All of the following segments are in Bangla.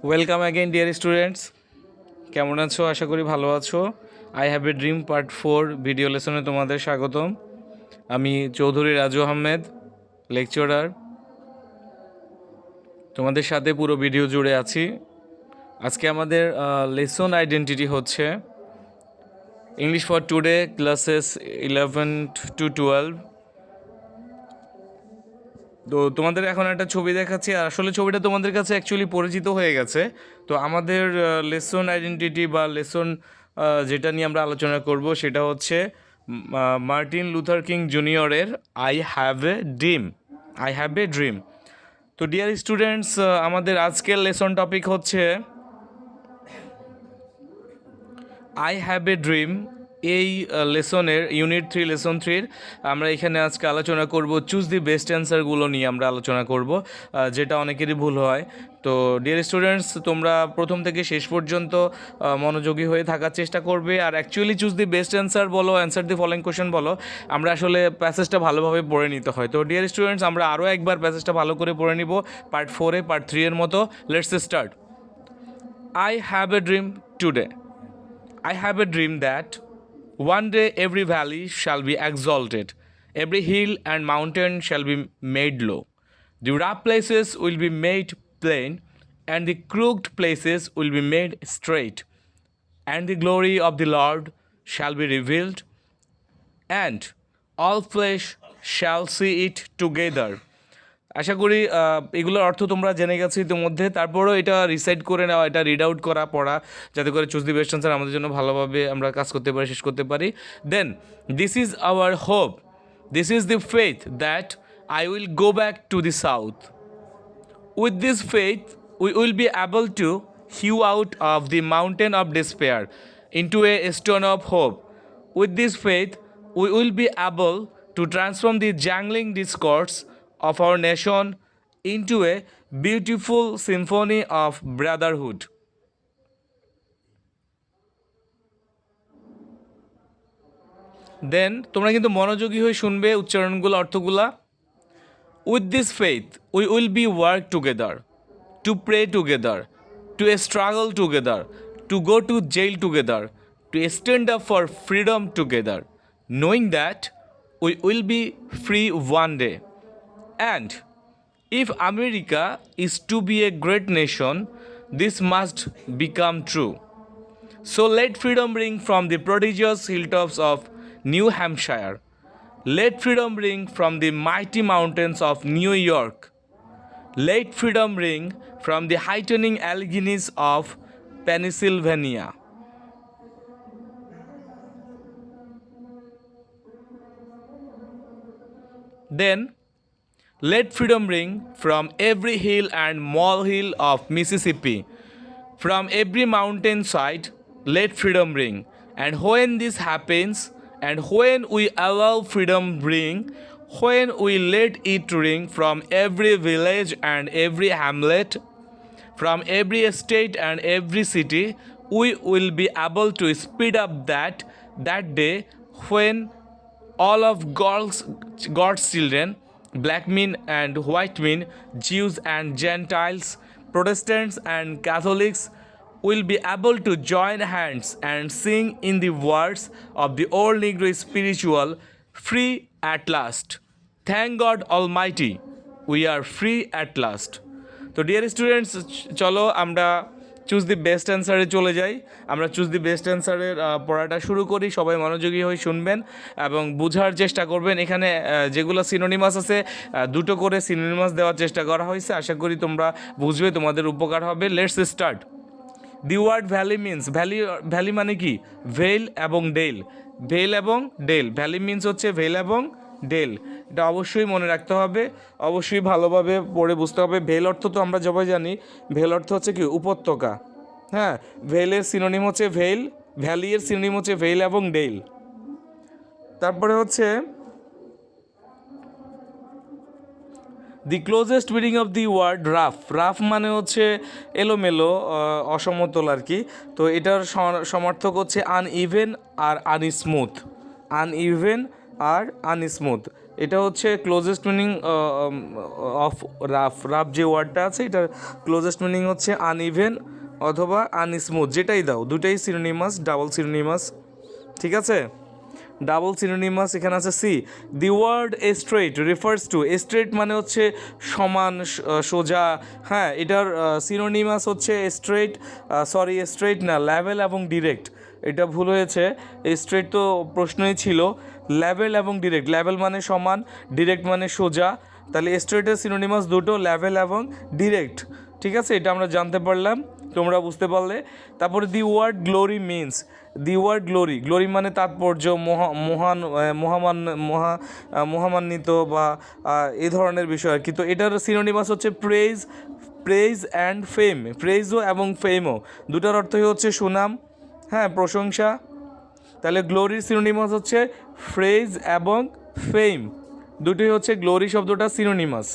ওয়েলকাম অ্যাগেন ডিয়ার স্টুডেন্টস, কেমন আছো? আশা করি ভালো আছো। I have a dream part 4 video লেসনে তোমাদের স্বাগতম। আমি চৌধুরী রাজু আহমেদ, লেকচারার, তোমাদের সাথে পুরো ভিডিও জুড়ে আছি। আজকে আমাদের লেসন আইডেন্টিটি হচ্ছে English for today classes 11 to 12। তো তোমাদের এখন একটা ছবি দেখাচ্ছি, আর আসলে ছবিটা তোমাদের কাছে অ্যাকচুয়ালি পরিচিত হয়ে গেছে। তো আমাদের লেসন আইডেন্টিটি বা লেসন যেটা নিয়ে আমরা আলোচনা করব সেটা হচ্ছে মার্টিন লুথার কিং জুনিয়রের I have a dream. I have a dream. তো ডিয়ার স্টুডেন্টস, আমাদের আজকের লেসন টপিক হচ্ছে আই হ্যাভ এ ড্রিম। এই লেসনের ইউনিট 3 লেসন 3 আমরা এখানে আজকে আলোচনা করব চুজ দি বেস্ট অ্যান্সারগুলো নিয়ে আমরা আলোচনা করব, যেটা অনেকেরই ভুল হয়। তো ডিয়ার স্টুডেন্টস, তোমরা প্রথম থেকে শেষ পর্যন্ত মনোযোগী হয়ে থাকার চেষ্টা করবে। আর actually choose the best answer বলো, অ্যান্সার দি ফলোইং কোয়েশ্চেন বলো, আমরা আসলে প্যাসেজটা ভালোভাবে পড়ে নিতে হয়। তো ডিয়ার স্টুডেন্টস, আমরা আরও একবার প্যাসেজটা ভালো করে পড়ে নিব পার্ট 4-এ, পার্ট 3 এর মতো। Let's start. I have a dream today. I have a dream that one day every valley shall be exalted, every hill and mountain shall be made low. The rough places will be made plain, and the crooked places will be made straight. And the glory of the Lord shall be revealed, and all flesh shall see it together. আশা করি এগুলোর অর্থ তোমরা জেনে গেছো ইতিমধ্যে। তারপরেও এটা রিসাইড করে নেওয়া, এটা রিড আউট করা, পড়া, যাতে করে চুজ দি বেস্ট আনসার আমাদের জন্য ভালোভাবে আমরা কাজ করতে পারি, শেষ করতে পারি। Then this is our hope, this is the faith that I will go back to the South. With this faith we will be able to hew out of the mountain of despair into a stone of hope. With this faith, we will be able to transform the jangling discords of our nation into a beautiful symphony of brotherhood. Then তোমরা কিন্তু মনোযোগী হয়ে শুনবে উচ্চারণগুলো, অর্থগুলা। With this faith, we will be work together, to pray together, to struggle together, to go to jail together, to stand up for freedom together, knowing that we will be free one day. And if America is to be a great nation, this must become true. So let freedom ring from the prodigious hilltops of New Hampshire. Let freedom ring from the mighty mountains of New York. Let freedom ring from the heightening Alleghenies of Pennsylvania. Then let freedom ring from every hill and molehill of Mississippi. From every mountain side, let freedom ring. And when this happens, and when we allow freedom ring, when we let it ring from every village and every hamlet, from every state and every city, we will be able to speed up that day when all of God's children, black men and white men, Jews and Gentiles, Protestants and Catholics, will be able to join hands and sing in the words of the old Negro spiritual, free at last. Thank God Almighty, we are free at last. তো ডিয়ার স্টুডেন্টস, চলো আমরা চুজ দি বেস্ট অ্যান্সারে চলে যাই। আমরা চুজ দি বেস্ট অ্যান্সারের পড়াটা শুরু করি। সবাই মনোযোগী হয়ে শুনবেন এবং বোঝার চেষ্টা করবেন। এখানে যেগুলো সিনোনিমাস আছে, দুটো করে সিনোনিমাস দেওয়ার চেষ্টা করা হয়েছে। আশা করি তোমরা বুঝবে, তোমাদের উপকার হবে। Let's start. The word valley means, valley মানে কি? ভেল এবং ডেল। ভেল এবং ডেল। ভ্যালি মিনস হচ্ছে ভেল এবং ডেল। এটা অবশ্যই মনে রাখতে হবে, অবশ্যই ভালোভাবে পড়ে বুঝতে হবে। ভেল অর্থ তো আমরা সবাই জানি, ভেল অর্থ হচ্ছে কি? উপত্যকা। হ্যাঁ, ভেলের সিনোনিম হচ্ছে ভেল, ভ্যালি এর সিনোনিম হচ্ছে ভেল এবং ডেল। তারপরে হচ্ছে the closest meaning of the word rough. Rough মানে হচ্ছে এলোমেলো, অসমতল আর কি। তো এটার সমার্থক হচ্ছে আনইভেন আর আনস্মুথ। আনইভেন আর আনস্মুথ, এটা হচ্ছে closest meaning of rough. Rough যে ওয়ার্ডটা আছে এটার ক্লোজেস্ট মিনিং হচ্ছে আনইভেন অথবা আনস্মুথ, যেটাই দাও দুটাই সিনোনিমাস, ডাবল সিনোনিমাস। ঠিক আছে, ডাবল সিনোনিমাস এখানে আছে। See, the word straight refers to, straight মানে হচ্ছে সমান, সোজা। হ্যাঁ, এটার সিনোনিমাস হচ্ছে স্ট্রেট, সরি স্ট্রেট না, লেভেল এবং ডিরেক্ট। এটা ভুল হয়েছে, স্ট্রেট তো প্রশ্নই ছিল। লেভেল এবং ডিরেক্ট, লেভেল মানে সমান, ডিরেক্ট মানে সোজা। তাহলে স্ট্রেটের সিনোনিমাস দুটো, লেভেল এবং ডিরেক্ট। ঠিক আছে, এটা আমরা জানতে পারলাম, তোমরা বুঝতে পারলে। তারপরে the word glory means, the word glory, glory মানে তাৎপর্য, মহান, মহামান্বিত বা এই ধরনের বিষয় আর কি। তো এটার সিনোনিমাস হচ্ছে প্রেজ, প্রেজ অ্যান্ড ফেম। প্রেজও এবং ফেমও দুটার অর্থই হচ্ছে সুনাম, হ্যাঁ, প্রশংসা। তাহলে গ্লোরির সিনোনিমাস হচ্ছে ফ্রেজ এবং ফেম, দুটোই হচ্ছে গ্লোরি শব্দটা সিনোনিমাস।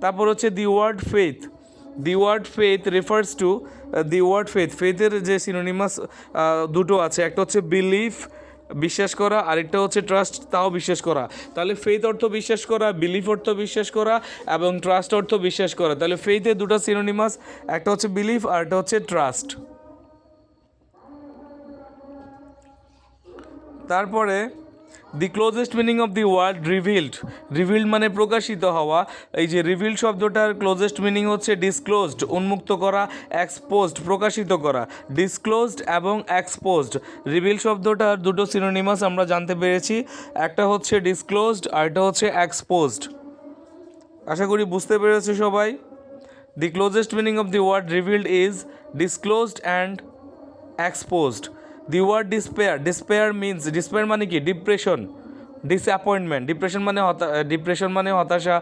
তারপর হচ্ছে the word faith, the word faith refers to, the word faith, ফেথের যে সিনোনিমাস দুটো আছে, একটা হচ্ছে বিলিফ বিশ্বাস করা, আরেকটা হচ্ছে ট্রাস্ট, তাও বিশ্বাস করা। তাহলে ফেথ অর্থ বিশ্বাস করা, বিলিফ অর্থ বিশ্বাস করা এবং ট্রাস্ট অর্থ বিশ্বাস করা। তাহলে ফেথের দুটো সিনোনিমাস, একটা হচ্ছে বিলিফ আর একটা হচ্ছে ট্রাস্ট। তারপরে the closest meaning of the word revealed, revealed মানে প্রকাশিত হওয়া। এই যে রিভিল্ড শব্দটার ক্লোজেস্ট মিনিং হচ্ছে ডিসক্লোজড, উন্মুক্ত করা, এক্সপোজড, প্রকাশিত করা। ডিসক্লোজড এবং এক্সপোজড, রিভিল শব্দটার দুটো সিনোনিমাস আমরা জানতে পেরেছি, একটা হচ্ছে ডিসক্লোজড আর একটা হচ্ছে এক্সপোজড। আশা করি বুঝতে পেরেছো সবাই। The closest meaning of the word revealed is disclosed and exposed. The word despair, despair means, despair মানে কি ডিপ্রেশন, ডিসঅ্যাপয়েন্টমেন্ট, ডিপ্রেশন মানে হতাশা,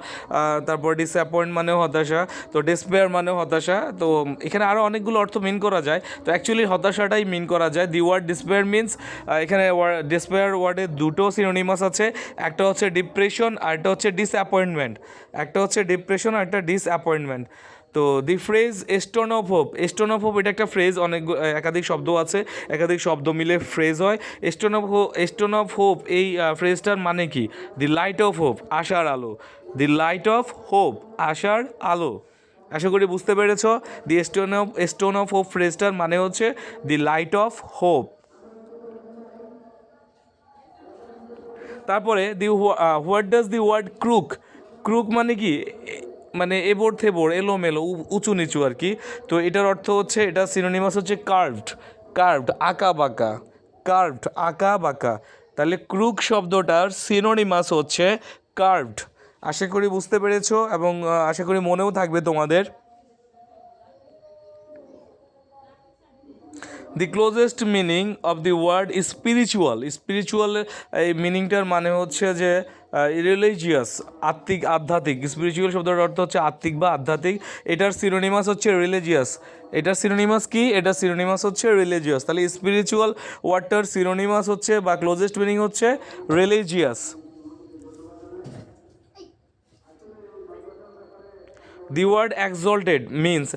তারপর ডিসঅ্যাপয়েন্ট মানেও হতাশা, তো ডিসপেয়ার মানেও হতাশা। তো এখানে আরও অনেকগুলো অর্থ মিন করা যায়, তো অ্যাকচুয়ালি হতাশাটাই মিন করা যায়। দি ওয়ার্ড ডিসপেয়ার মিনস, এখানে ডিসপেয়ার ওয়ার্ডের দুটো সিনোনিমাস আছে, একটা হচ্ছে ডিপ্রেশন আর একটা হচ্ছে ডিসঅ্যাপয়েন্টমেন্ট, একটা হচ্ছে ডিপ্রেশন আর একটা ডিসঅ্যাপয়েন্টমেন্ট। তো the phrase stone of hope, stone of hope এটা একটা ফ্রেজ, অনেক একাধিক শব্দ আছে, একাধিক শব্দ মিলে ফ্রেজ হয়। স্টোন অফ হোপ এই ফ্রেজটার মানে কি? দি লাইট অফ হোপ, আশার আলো। দি লাইট অফ হোপ, আশার আলো। আশা করি বুঝতে পেরেছ। দি স্টোন অফ হোপ ফ্রেজটার মানে হচ্ছে দি লাইট অফ হোপ। তারপরে the what does the word crook, crook মানে কি? মানে এবড় থেবড়, এলোমেলো, উঁচু নিচু আর কি। তো এটার অর্থ হচ্ছে, এটা সিনোনিমাস হচ্ছে কার্ভড, কার্ভড আঁকা বাঁকা, কার্ভড আঁকা বাঁকা। তাহলে ক্রুক শব্দটার সিনোনিমাস হচ্ছে কার্ভড। আশা করি বুঝতে পেরেছো এবং আশা করি মনেও থাকবে তোমাদের। The closest meaning of the word spiritual, spiritual এই মিনিংটার মানে হচ্ছে যে রিলিজিয়াস, আত্মিক, আধ্যাত্মিক। স্পিরিচুয়াল শব্দটার অর্থ হচ্ছে আত্মিক বা আধ্যাত্মিক। এটার সিনোনিমাস হচ্ছে রিলিজিয়াস। এটার সিনোনিমাস কি? এটার সিনোনিমাস হচ্ছে রিলিজিয়াস। তাহলে স্পিরিচুয়াল ওয়ার্ডটার সিনোনিমাস হচ্ছে বা ক্লোজেস্ট মিনিং হচ্ছে religious. The word exalted means,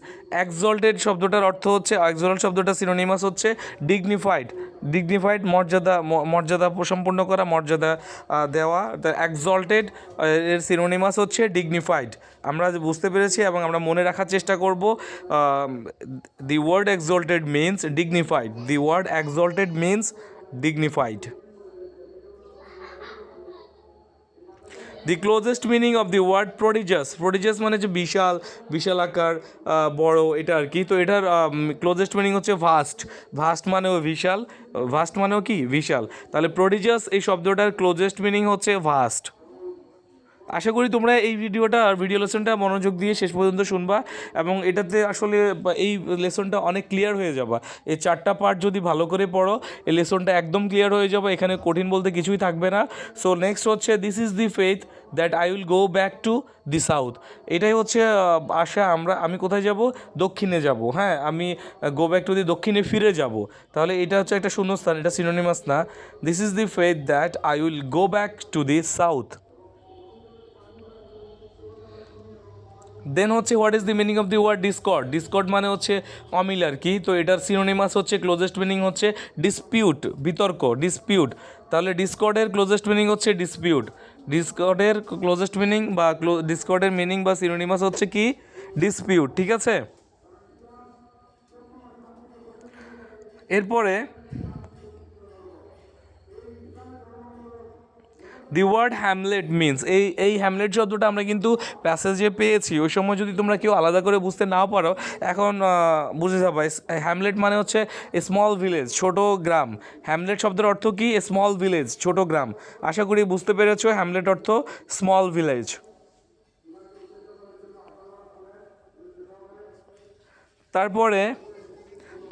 exalted শব্দটার অর্থ হচ্ছে, এক্সল্ট শব্দটা সিনোনিমাস হচ্ছে ডিগনিফাইড, ডিগনিফাইড মর্যাদা, মর্যাদা সম্পন্ন করা, মর্যাদা দেওয়া। এক্সল্টেড এর সিনোনিমাস হচ্ছে ডিগনিফাইড। আমরা বুঝতে পেরেছি এবং আমরা মনে রাখার চেষ্টা করব। The word exalted means dignified, the word exalted means dignified. The closest meaning of the word prodigious, prodigious মানে যে বিশাল, বিশাল আকার, বড়, এটা আর কি। তো এটার ক্লোজেস্ট মিনিং হচ্ছে ভাস্ট, ভাস্ট মানেও বিশাল, ভাস্ট মানেও কি বিশাল। তাহলে প্রডিজাস এই শব্দটার ক্লোজেস্ট মিনিং হচ্ছে ভাস্ট। আশা করি তোমরা এই ভিডিওটা আর ভিডিও লেসনটা মনোযোগ দিয়ে শেষ পর্যন্ত শুনবা এবং এটাতে আসলে এই লেসনটা অনেক ক্লিয়ার হয়ে যাবা। এই চারটা পার্ট যদি ভালো করে পড়ো, এই লেসনটা একদম ক্লিয়ার হয়ে যাবে, এখানে কঠিন বলতে কিছুই থাকবে না। সো নেক্সট হচ্ছে this is the faith that I will go back to the south. এটাই হচ্ছে আশা, আমি কোথায় যাব? দক্ষিণে যাব। হ্যাঁ, আমি গো ব্যাক টু দি, দক্ষিণে ফিরে যাব। তাহলে এটা হচ্ছে একটা শূন্যস্থান, এটা সিনোনিমাস না। This is the faith that I will go back to the South. Then হচ্ছে what is the meaning of the word discord, discord মানে হচ্ছে অমিল আর কি। তো এটার সিনোনিমাস হচ্ছে, ক্লোজেস্ট মিনিং হচ্ছে ডিসপিউট, বিতর্ক, ডিসপিউট। তাহলে ডিসকর্ডের ক্লোজেস্ট মিনিং হচ্ছে ডিসপিউট, ডিসকর্ডের ক্লোজেস্ট মিনিং বা ডিসকর্ডের মিনিং বা সিনোনিমাস হচ্ছে কি, ডিসপিউট, ঠিক আছে। এরপরে দি ওয়ার্ড হ্যামলেট মিনস, এই হ্যামলেট শব্দটা আমরা কিন্তু প্যাসেজে পেয়েছি। ওই সময় যদি তোমরা কেউ আলাদা করে বুঝতে নাও পারো, এখন বুঝে যাবে। হ্যামলেট মানে হচ্ছে স্মল ভিলেজ, ছোট গ্রাম। হ্যামলেট শব্দের অর্থ কি, স্মল ভিলেজ, ছোট গ্রাম। আশা করি বুঝতে পেরেছো, হ্যামলেট অর্থ স্মল ভিলেজ।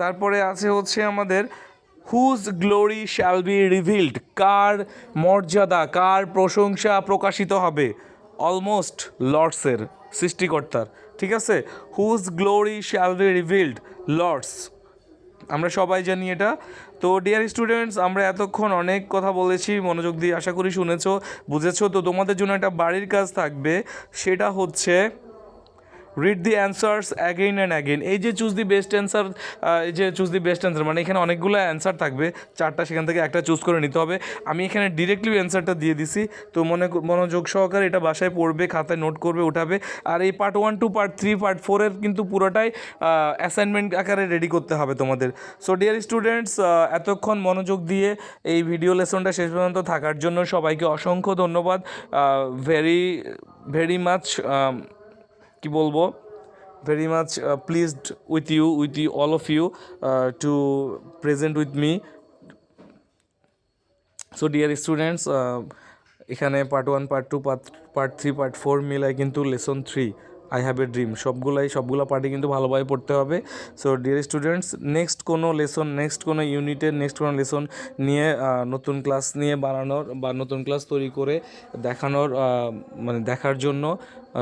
তারপরে আছে হচ্ছে আমাদের whose glory shall be revealed, কার মর্যাদা, কার প্রশংসা প্রকাশিত হবে, অলমোস্ট লর্ডসের, সৃষ্টিকর্তার, ঠিক আছে। Whose glory shall be revealed, lords, আমরা সবাই জানি এটা। তো ডিয়ার স্টুডেন্টস, আমরা এতক্ষণ অনেক কথা বলেছি, মনোযোগ দিয়ে আশা করি শুনেছো, বুঝেছো। তো তোমাদের জন্য একটা বাড়ির কাজ থাকবে, সেটা হচ্ছে read the answers again and again. এই যে চুজ দি বেস্ট অ্যান্সার, এই যে চুজ দি বেস্ট অ্যান্সার মানে এখানে অনেকগুলো অ্যান্সার থাকবে, চারটা, সেখান থেকে একটা চুজ করে নিতে হবে। আমি এখানে ডিরেক্টলি অ্যান্সারটা দিয়ে দিছি, তো মনোযোগ সহকারে এটা বাসায় পড়বে, খাতায় নোট করবে, উঠাবে। আর এই পার্ট 1 2 পার্ট 3 পার্ট 4-এর কিন্তু পুরোটাই অ্যাসাইনমেন্ট আকারে রেডি করতে হবে তোমাদের। সো ডিয়ার স্টুডেন্টস, এতক্ষণ মনোযোগ দিয়ে এই ভিডিও লেসনটা শেষ পর্যন্ত থাকার জন্য সবাইকে অসংখ্য ধন্যবাদ। ভেরি ভেরি মাচ, কি বলবো, very much pleased with you, all of you, to present with me. So dear students, এখানে পার্ট 1 পার্ট 2 পার্ট 3 পার্ট 4 মিলায় কিন্তু lesson 3 I have a dream সবগুলো পার্টি কিন্তু ভালোভাবে পড়তে হবে। সো ডিয়ার স্টুডেন্টস, নেক্সট কোনো লেসন, নেক্সট কোনো ইউনিটের নেক্সট কোনো লেসন নিয়ে নতুন ক্লাস নিয়ে বানানোর বা নতুন ক্লাস তৈরি করে দেখানোর মানে দেখার জন্য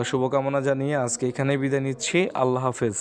শুভকামনা জানিয়ে আজকে এখানেই বিদায় নিচ্ছি। আল্লাহ হাফেজ।